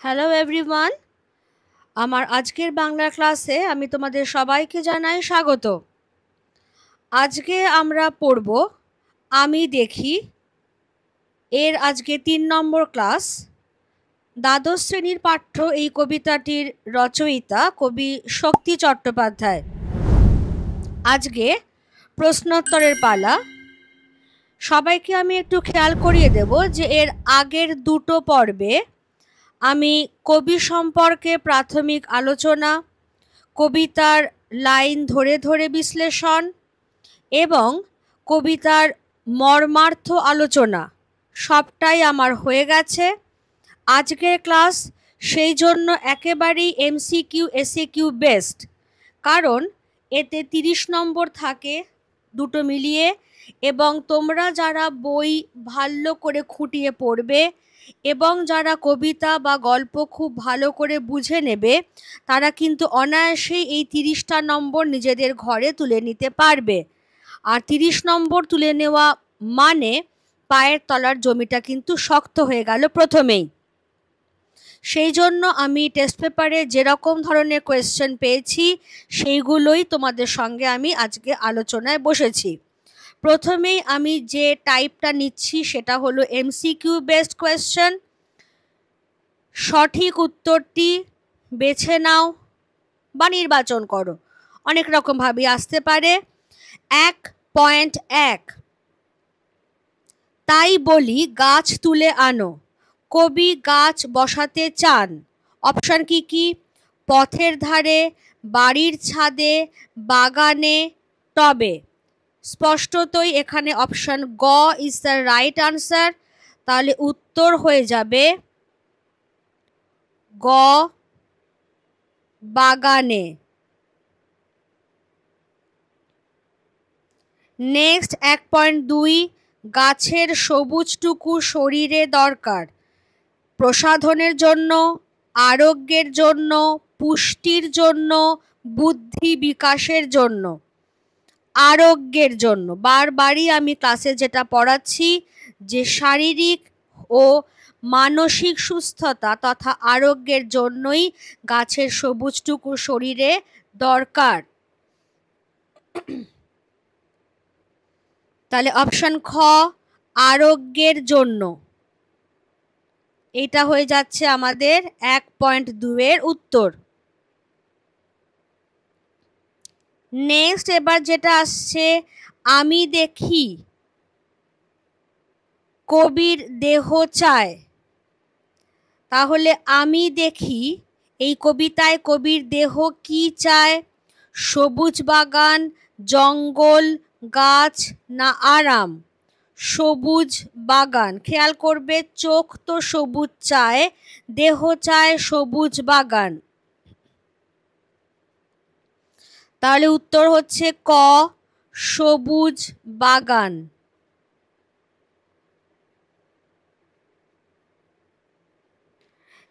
Hello everyone, আমার আজকের বাংলা ক্লাসে আমি তোমাদের সবাইকে জানাই স্বাগত। আজকে আমরা পড়ব আমি দেখি এর আজকে ৩ নম্বর ক্লাস। দ্বাদশ শ্রেণীর পাঠ্য এই কবিতাটির রচয়িতা কবি শক্তি চট্টোপাধ্যায়। আজকে প্রশ্নোত্তরের পালা। সবাইকে আমি একটু খেয়াল করিয়ে দেব যে এর আগের দুটো পর্বে আমি কবি সম্পর্কে প্রাথমিক আলোচনা, কবিতার লাইন ধরে ধরে বিশ্লেষণ এবং কবিতার মর্মার্থ আলোচনা সবটাই আমার হয়ে গেছে। আজকের ক্লাস সেই জন্য একেবারেই এমসিকিউ এসএকিউ বেস্ট, কারণ এতে ৩০ নম্বর থাকে দুটো মিলিয়ে, এবং তোমরা যারা বই ভালো করে খুঁটিয়ে পড়বে এবং যারা কবিতা বা গল্প খুব ভালো করে বুঝে নেবে তারা কিন্তু অনায়াসেই এই ৩০টা নম্বর নিজেদের ঘরে তুলে নিতে পারবে। আর ৩০ নম্বর তুলে নেওয়া মানে পায়ের তলার জমিটা কিন্তু শক্ত হয়ে গেল প্রথমেই। সেই জন্য আমি টেস্ট পেপারে যেরকম ধরনের কোয়েশ্চেন পেয়েছি সেইগুলোই তোমাদের সঙ্গে আমি আজকে আলোচনায় বসেছি। প্রথমেই আমি যে টাইপটা নিচ্ছি সেটা হলো এমসিকিউ বেসড কোয়েশ্চেন। সঠিক উত্তরটি বেছে নাও বা নির্বাচন করো, অনেক রকমভাবে আসতে পারে। ১.১ তাই বলি গাছ তুলে আনো, কবি গাছ বসাতে চান। অপশন কি কি? পথের ধারে, বাড়ির ছাদে, বাগানে, টবে। স্পষ্টতই এখানে অপশন গ ইজ দ্য রাইট আনসার। তাহলে উত্তর হয়ে যাবে গ, বাগানে। নেক্সট ১.২ গাছের সবুজটুকু শরীরে দরকার প্রসাধনের জন্য, আরোগ্যের জন্য, পুষ্টির জন্য, বুদ্ধি বিকাশের জন্য। আরোগ্যের জন্য। বারবারই আমি ক্লাসে যেটা পড়াচ্ছি যে শারীরিক ও মানসিক সুস্থতা তথা আরোগ্যের জন্যই গাছের সবুজটুকু শরীরে দরকার। তাহলে অপশন খ আরোগ্যের জন্য, এটা হয়ে যাচ্ছে আমাদের ১.২ এর উত্তর। নেক্সট এবার যেটা আসছে আমি দেখি কবির দেহ চায়। তাহলে আমি দেখি এই কবিতায় কবির দেহ কি চায়? সবুজ বাগান, জঙ্গল, গাছ না আরাম? সবুজ বাগান। খেয়াল করবে চোখ তো সবুজ চায়, দেহ চায় সবুজ বাগান। তাহলে উত্তর হচ্ছে ক, সবুজ বাগান।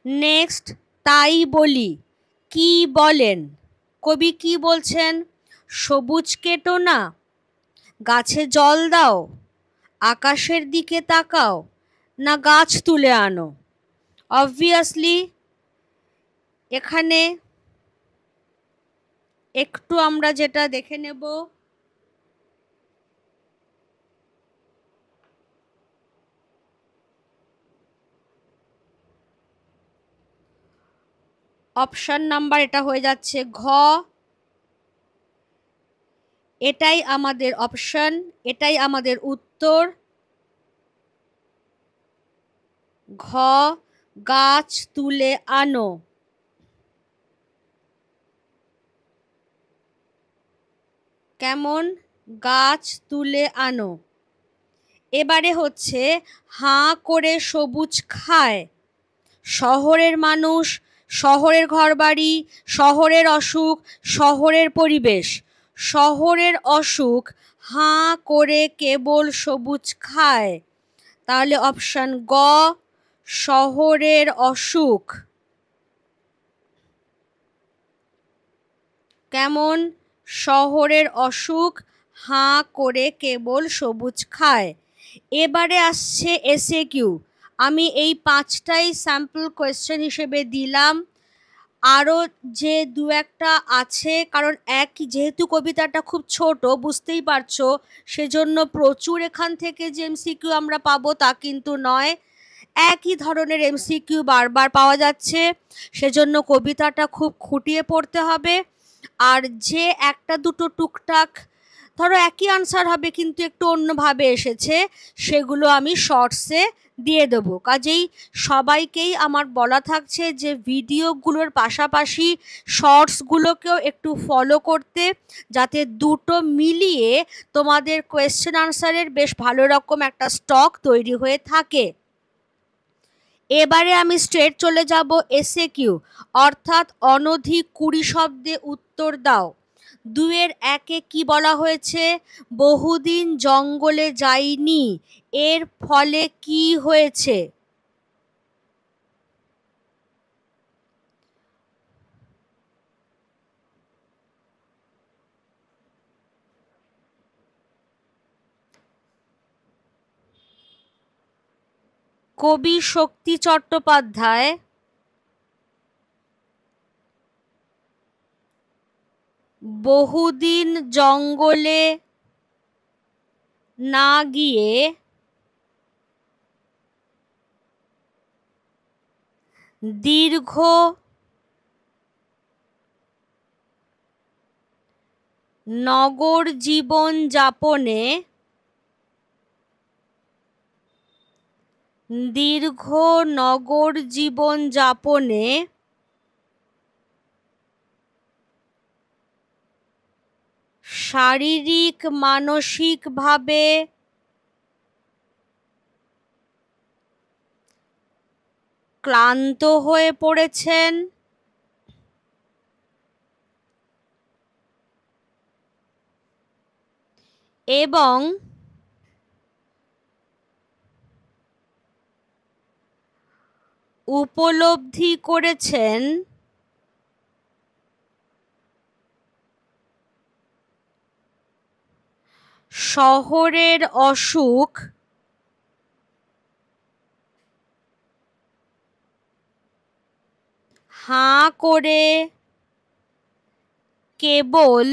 নেক্সট তাই বলি কি বলেন? কবি কি বলছেন? সবুজ কেটো না, গাছে জল দাও, আকাশের দিকে তাকাও, না গাছ তুলে আনো? অবভিয়াসলি এখানে একটু আমরা যেটা দেখে নেব, অপশন নাম্বার এটা হয়ে যাচ্ছে ঘ। এটাই আমাদের অপশন, এটাই আমাদের উত্তর। ঘ, গাছ তুলে আনো। কেমন? গাছ তুলে আনো। এবারে হচ্ছে হাঁ করে সবুজ খায়। শহরের মানুষ, শহরের ঘরবাড়ি, শহরের অসুখ, শহরের পরিবেশ। শহরের অসুখ হাঁ করে কেবল সবুজ খায়। তাহলে অপশন গ, শহরের অসুখ। কেমন? শহরের অসুখ হাঁ করে কেবল সবুজ খায়। এবারে আসছে এসএকিউ। আমি এই 5টাই স্যাম্পল কোয়েশ্চেন হিসেবে দিলাম। আরও যে দু একটা আছে, কারণ যেহেতু কবিতাটা খুব ছোট বুঝতেই পারছো, সেজন্য প্রচুর এখান থেকে যে এমসিকিউ আমরা পাবো তা কিন্তু নয়। একই ধরনের এমসিকিউ বারবার পাওয়া যাচ্ছে, সেজন্য কবিতাটা খুব খুঁটিয়ে পড়তে হবে। আর যে একটা দুটো টুকটাক ধরো একই আনসার হবে কিন্তু একটু অন্যভাবে এসেছে, সেগুলো আমি শর্টসে দিয়ে দেবো। কাজেই সবাইকেই আমার বলা থাকছে যে ভিডিওগুলোর পাশাপাশি শর্টসগুলোকেও একটু ফলো করতে, যাতে দুটো মিলিয়ে তোমাদের কোয়েশ্চেন আনসারের বেশ ভালো রকম একটা স্টক তৈরি হয়ে থাকে। এবারে আমি স্ট্রেট চলে যাব এসএ কিউ, অর্থাৎ অনধিক 20 শব্দে উত্তর দাও। 2-1 কি বলা হয়েছে? বহুদিন জঙ্গলে যাইনি, এর ফলে কি হয়েছে? কবি শক্তি চট্টোপাধ্যায় বহুদিন জঙ্গলে না গিয়ে দীর্ঘ নগর জীবন যাপনে শারীরিক মানসিকভাবে ক্লান্ত হয়ে পড়েছেন এবং উপলব্ধি করেছেন শহরের অসুখ হাঁ করে কেবল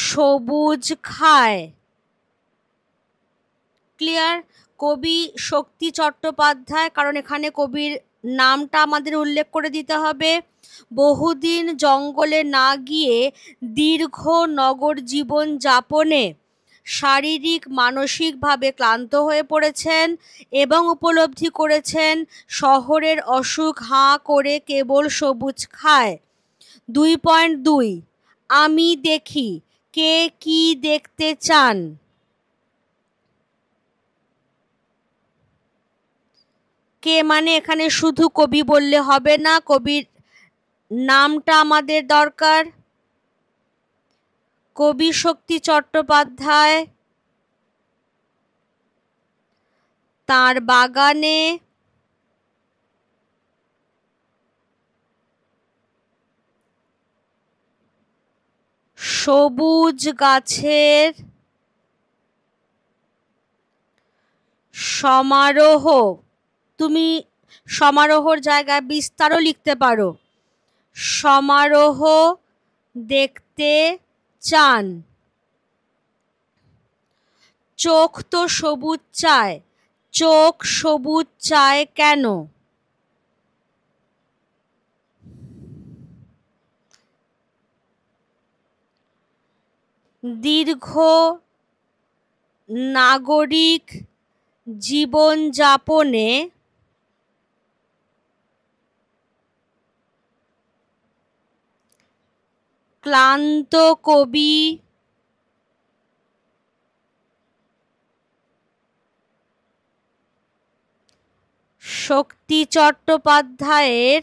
সবুজ খায়। ক্লিয়ার? কবি শক্তি চট্টোপাধ্যায়, কারণ এখানে কবির নামটা আমাদের উল্লেখ করে দিতে হবে। বহুদিন জঙ্গলে না গিয়ে দীর্ঘ নগর জীবন যাপনে শারীরিক মানসিকভাবে ক্লান্ত হয়ে পড়েছেন এবং উপলব্ধি করেছেন শহরের অসুখ হাঁ করে কেবল সবুজ খায়। 2.2 আমি দেখি, কে কি দেখতে চান? কে মানে এখানে শুধু কবি বললে হবে না, কবির নামটা আমাদের দরকার। কবি শক্তি চট্টোপাধ্যায় তার বাগানে সবুজ গাছের সমারোহ, তুমি সমারোহর জায়গায় বিস্তারও লিখতে পারো, সমারোহ দেখতে চান। চোখ তো সবুজ চায়, চোখ সবুজ চায় কেন? দীর্ঘ নাগরিক জীবন যাপনে ক্লান্ত কবি শক্তি চট্টোপাধ্যায়ের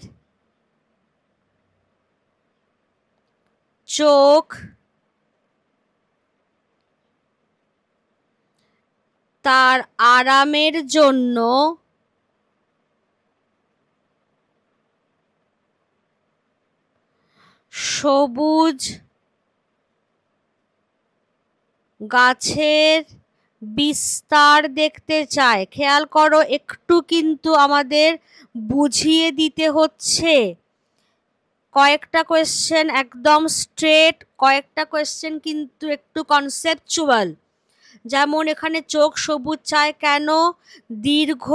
চোখ তার আরামের জন্য সবুজ গাছের বিস্তার দেখতে চায়। খেয়াল করো, একটু কিন্তু আমাদের বুঝিয়ে দিতে হচ্ছে। কয়েকটা কোয়েশ্চেন একদম স্ট্রেট, কয়েকটা কোয়েশ্চেন কিন্তু একটু কনসেপচুয়াল। যেমন এখানে চোখ সবুজ চায় কেন? দীর্ঘ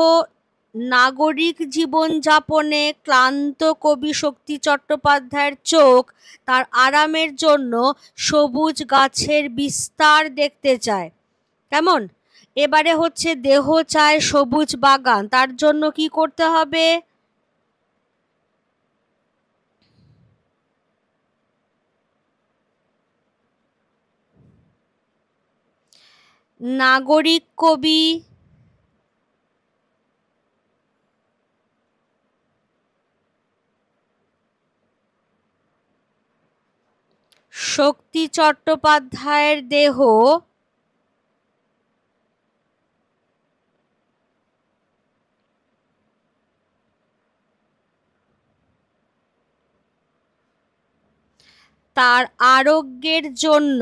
নাগরিক জীবনযাপনে ক্লান্ত কবি শক্তি চট্টোপাধ্যায়ের চোখ তার আরামের জন্য সবুজ গাছের বিস্তার দেখতে চায়। কেমন? এবারে হচ্ছে দেহ চায় সবুজ বাগান, তার জন্য কি করতে হবে? নাগরিক কবি শক্তি চট্টোপাধ্যায়ের দেহ তার আরোগ্যের জন্য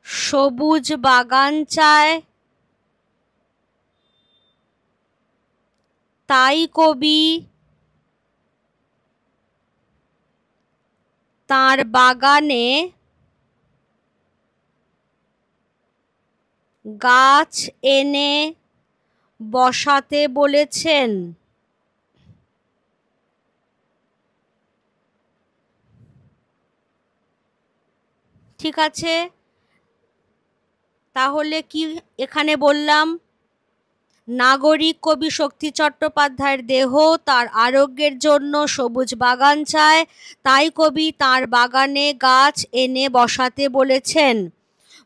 সবুজ বাগান চায়। তাই কবি তার বাগানে গাছ এনে বসাতে বলেছেন। ঠিক আছে, তাহলে কি এখানে বললাম? নাগরিক কবি শক্তি চট্টোপাধ্যায়ের দেহ তার আরোগ্যের জন্য সবুজ বাগান চায়, তাই কবি তার বাগানে গাছ এনে বসাতে বলেছেন।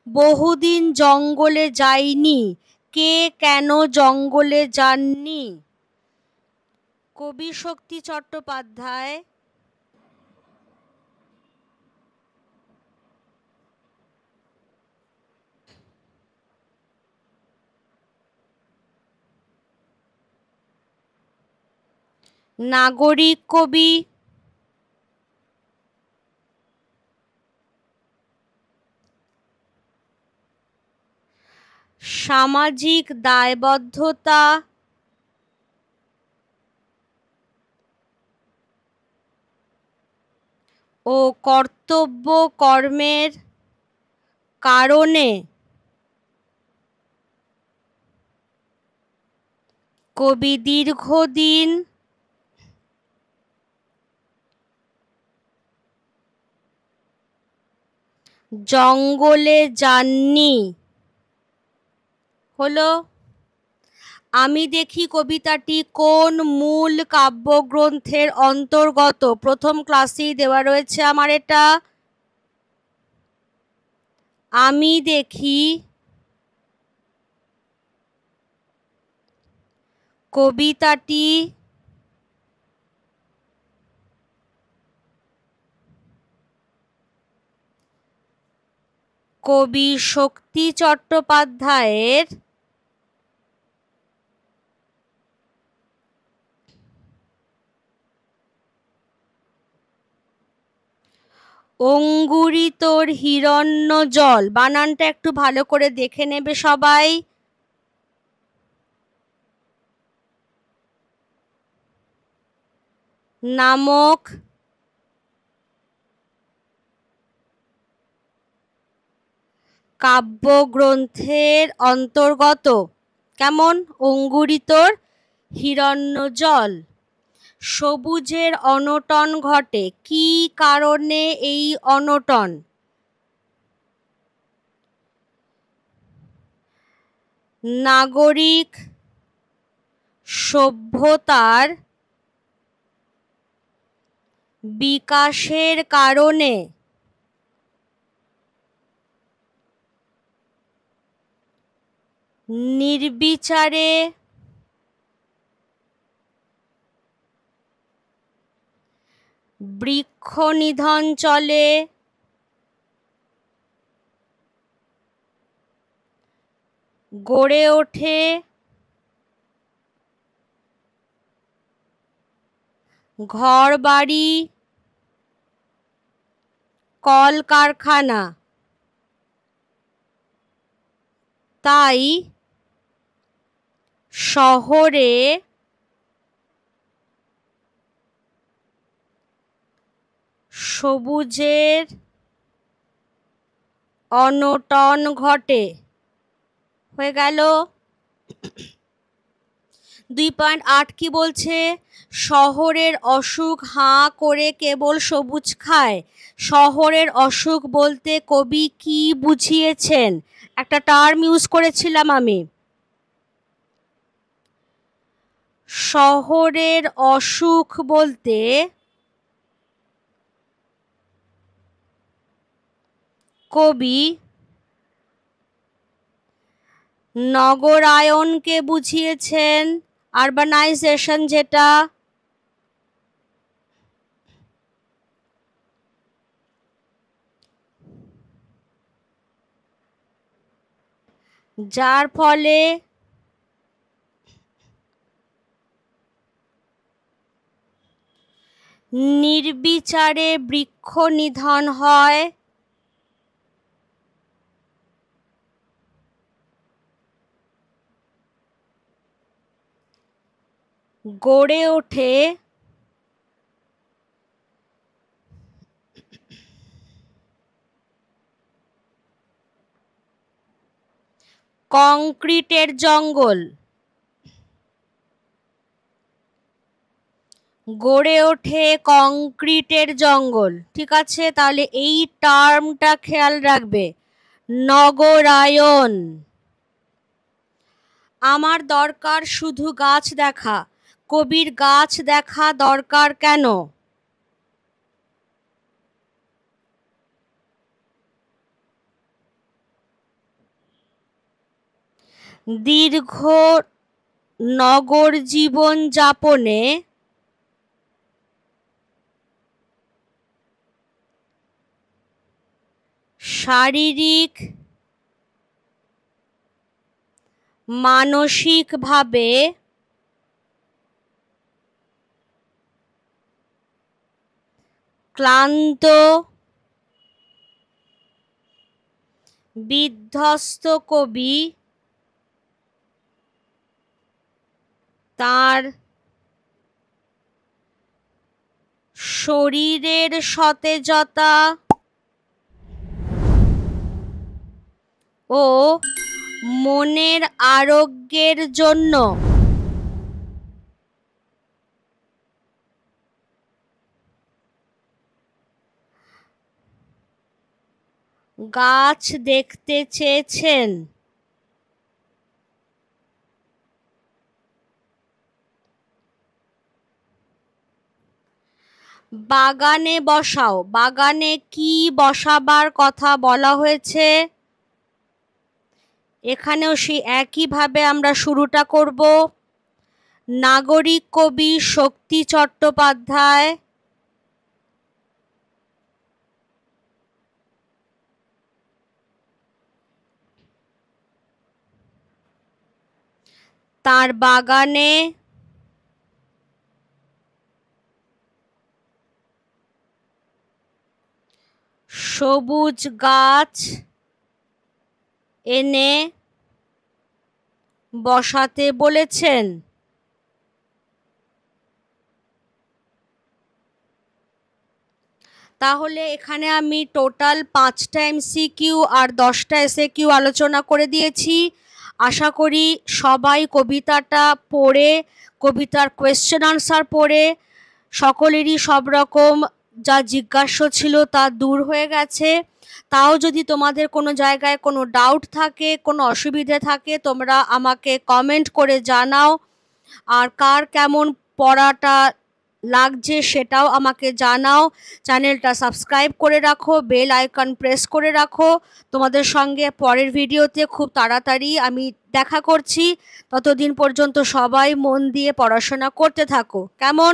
বহুদিন জঙ্গলে যাইনি, কে কেন জঙ্গলে যাননি? কবি শক্তি চট্টোপাধ্যায় নাগরিক কবি সামাজিক দায়বদ্ধতা ও কর্তব্য কর্মের কারণে কবি দীর্ঘদিন জঙ্গলে যাননি। হলো। আমি দেখি কবিতাটি কোন মূল কাব্যগ্রন্থের অন্তর্গত? প্রথম ক্লাসেই দেওয়া রয়েছে আমার এটা। আমি দেখি কবিতাটি কবি শক্তি চট্টোপাধ্যায়ের অঙ্গুরিতোর হিরণ্যজল, বানানটা একটু ভালো করে দেখে নেবে সবাই, নামক কাব্যগ্রন্থের অন্তর্গত। কেমন? অঙ্গুরিতোর হিরণ্যজল। সবুজের অনটন ঘটে, কি কারণে এই অনটন? নাগরিক সভ্যতার বিকাশের কারণে নির্বিচারে বৃক্ষ নিধন চলে, গড়ে ওঠে ঘরবাড়ি, কলকারখানা। তাই শহরে সবুজের অনটন ঘটে। হয়ে গেল। 2.8 কি বলছে? শহরের অসুখ হাঁ করে কেবল সবুজ খায়। শহরের অসুখ বলতে কবি কি বুঝিয়েছেন? একটা টার্ম ইউজ করেছিলাম আমি। শহরের অসুখ বলতে কবি নগরায়নকে বুঝিয়েছেন, আরবানাইজেশন যেটা। যার ফলে নির্বিচারে বৃক্ষ নিধন হয়, গড়ে ওঠে কংক্রিটের জঙ্গল। গড়ে ওঠে কংক্রিটের জঙ্গল। ঠিক আছে, তাহলে এই টার্মটা খেয়াল রাখবে, নগরায়ন। আমার দরকার শুধু গাছ দেখা। কবির গাছ দেখা দরকার কেন? দীর্ঘ নগর জীবন যাপনে শারীরিক মানসিকভাবে ক্লান্ত বিধ্বস্ত কবি তার শরীরের সতেজতা ও মনের আরোগ্যের জন্য গাছ দেখতে চেয়েছেন। বাগানে বসাও। বাগানে কি বসাবার কথা বলা হয়েছে? এখানেও সেই একইভাবে আমরা শুরুটা করব। নাগরিক কবি শক্তি চট্টোপাধ্যায় তার বাগানে সবুজ গাছ এনে বসাতে বলেছেন। তাহলে এখানে আমি টোটাল 5টা এমসিকিউ আর 10টা এসএকিউ আলোচনা করে দিয়েছি। আশা করি সবাই কবিতাটা পড়ে, কবিতার কোয়েশ্চেন আনসার পড়ে সকলেরই সব রকম যা জিজ্ঞাস্য ছিল তা দূর হয়ে গেছে। তাও যদি তোমাদের কোনো জায়গায় কোনো ডাউট থাকে, কোনো অসুবিধে থাকে, তোমরা আমাকে কমেন্ট করে জানাও। আর কার কেমন পড়াটা লাগছে সেটাও আমাকে জানাও। চ্যানেলটা সাবস্ক্রাইব করে রাখো, বেল আইকন প্রেস করে রাখো। তোমাদের সঙ্গে পরের ভিডিওতে খুব তাড়াতাড়ি আমি দেখা করছি। ততদিন পর্যন্ত সবাই মন দিয়ে পড়াশোনা করতে থাকো। কেমন?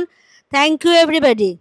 Thank you everybody.